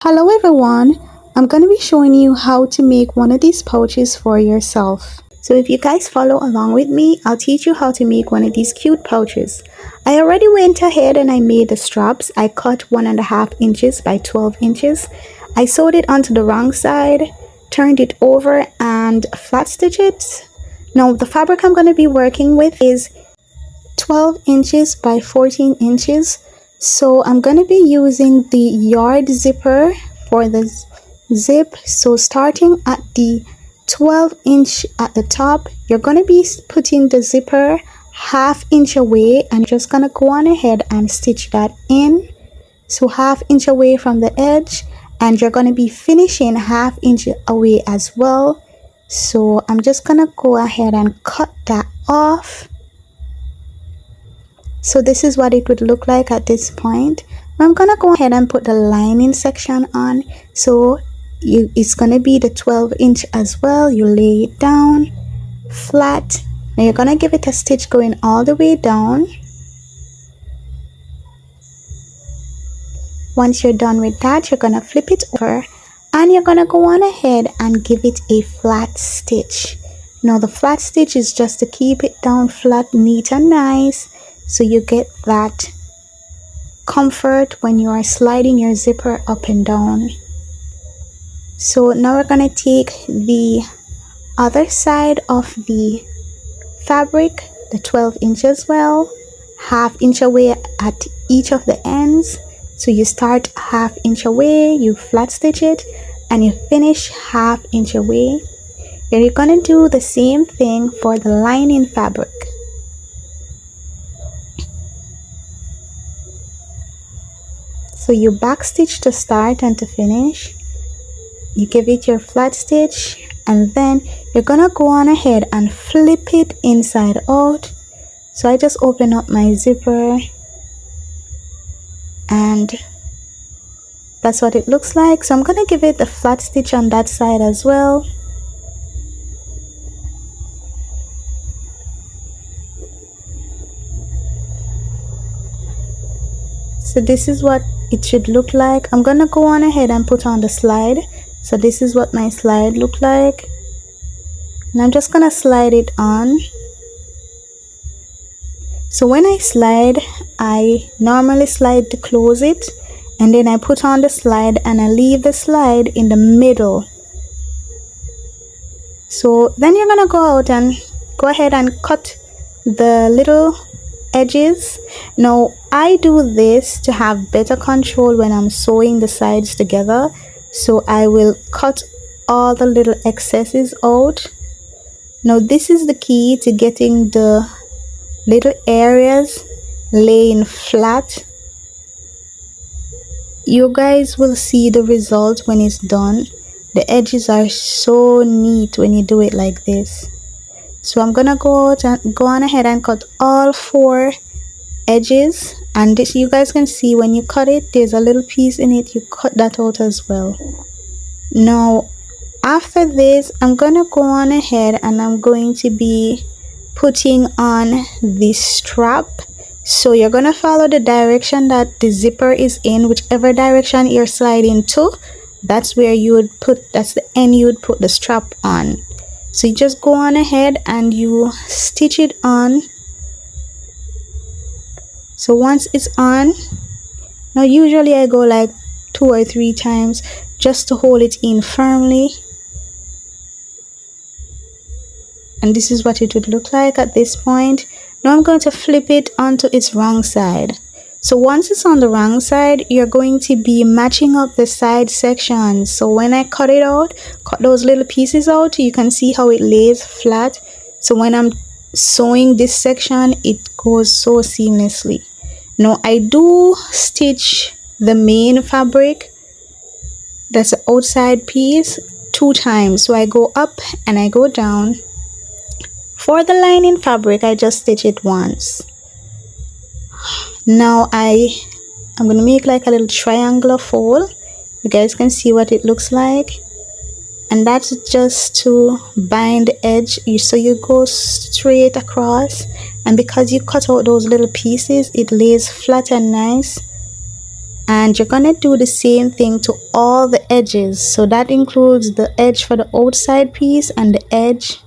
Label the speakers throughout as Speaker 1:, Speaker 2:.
Speaker 1: Hello everyone, I'm going to be showing you how to make one of these pouches for yourself. So if you guys follow along with me, I'll teach you how to make one of these cute pouches. I already went ahead and I made the straps. I cut 1.5 inches by 12 inches. I sewed it onto the wrong side, turned it over and flat stitched it. Now the fabric I'm going to be working with is 12 inches by 14 inches. So I'm going to be using the yard zipper for the zip. So starting at the 12 inch at the top, you're going to be putting the zipper ½ inch away and just going to go on ahead and stitch that in. So ½ inch away from the edge, and you're going to be finishing ½ inch away as well. So I'm just going to go ahead and cut that off. So this is what it would look like at this point. I'm gonna go ahead and put the lining section on. So it's gonna be the 12 inch as well. You lay it down flat. Now you're gonna give it a stitch going all the way down. Once you're done with that, you're gonna flip it over and you're gonna go on ahead and give it a flat stitch. Now the flat stitch is just to keep it down flat, neat and nice, so you get that comfort when you are sliding your zipper up and down. So now we're going to take the other side of the fabric, the 12 inch as well, ½ inch away at each of the ends. So you start ½ inch away, you flat stitch it, and you finish ½ inch away. And you're going to do the same thing for the lining fabric. So you back stitch to start and to finish. You give it your flat stitch and then you're gonna go on ahead and flip it inside out. So I just open up my zipper and that's what it looks like. So I'm gonna give it a flat stitch on that side as well. So this is what it should look like. I'm gonna go on ahead and put on the slide. So this is what my slide look like, and I'm just gonna slide it on. So when I slide, I normally slide to close it, and then I put on the slide and I leave the slide in the middle. So then you're gonna go out and go ahead and cut the little edges. Now I do this to have better control when I'm sewing the sides together, so I will cut all the little excesses out. Now this is the key to getting the little areas laying flat. You guys will see the result when it's done. The edges are so neat when you do it like this. So I'm gonna go out and go on ahead and cut all 4 edges, and this, you guys can see when you cut it, there's a little piece in it. You cut that out as well. Now after this, I'm gonna go on ahead and I'm going to be putting on the strap. So you're gonna follow the direction that the zipper is in, whichever direction you're sliding to, that's where you would put, that's the end you would put the strap on. So you just go on ahead and you stitch it on. So once it's on, now usually I go like 2 or 3 times just to hold it in firmly. And this is what it would look like at this point. Now I'm going to flip it onto its wrong side. So once it's on the wrong side, you're going to be matching up the side sections. So when I cut it out, cut those little pieces out, you can see how it lays flat. So when I'm sewing this section, it goes so seamlessly. Now I do stitch the main fabric, that's the outside piece, 2 times. So I go up and I go down. For the lining fabric, I just stitch it once. Now I'm gonna make like a little triangular fold. You guys can see what it looks like, and that's just to bind the edge. So you go straight across, and because you cut out those little pieces, it lays flat and nice. and you're gonna do the same thing to all the edges. So that includes the edge for the outside piece and the edge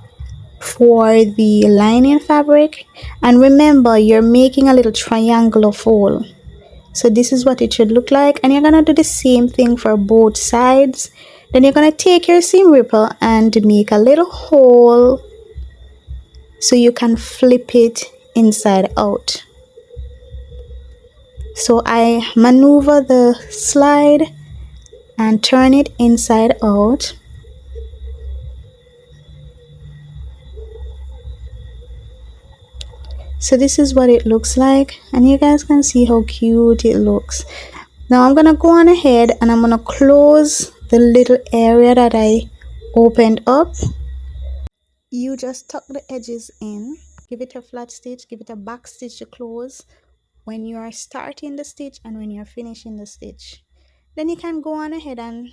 Speaker 1: for the lining fabric. And remember, you're making a little triangular fold. So this is what it should look like, and you're gonna do the same thing for both sides. Then you're gonna take your seam ripper and make a little hole so you can flip it inside out. So I maneuver the slide and turn it inside out. So this is what it looks like, and you guys can see how cute it looks. Now I'm gonna go on ahead and I'm gonna close the little area that I opened up. You just tuck the edges in, give it a flat stitch, give it a back stitch to close when you are starting the stitch and when you're finishing the stitch. Then you can go on ahead and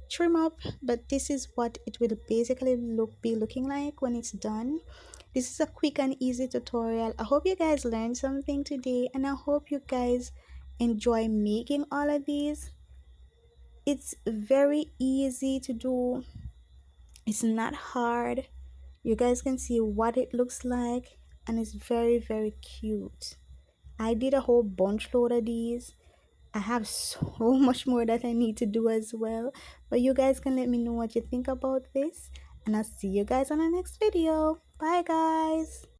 Speaker 1: trim up, but this is what it will basically be looking like when it's done. This is a quick and easy tutorial. I hope you guys learned something today, and I hope you guys enjoy making all of these. It's very easy to do, it's not hard. You guys can see what it looks like, and it's very cute. I did a whole bunch load of these. I have so much more that I need to do as well, but you guys can let me know what you think about this, and I'll see you guys on the next video. Bye guys.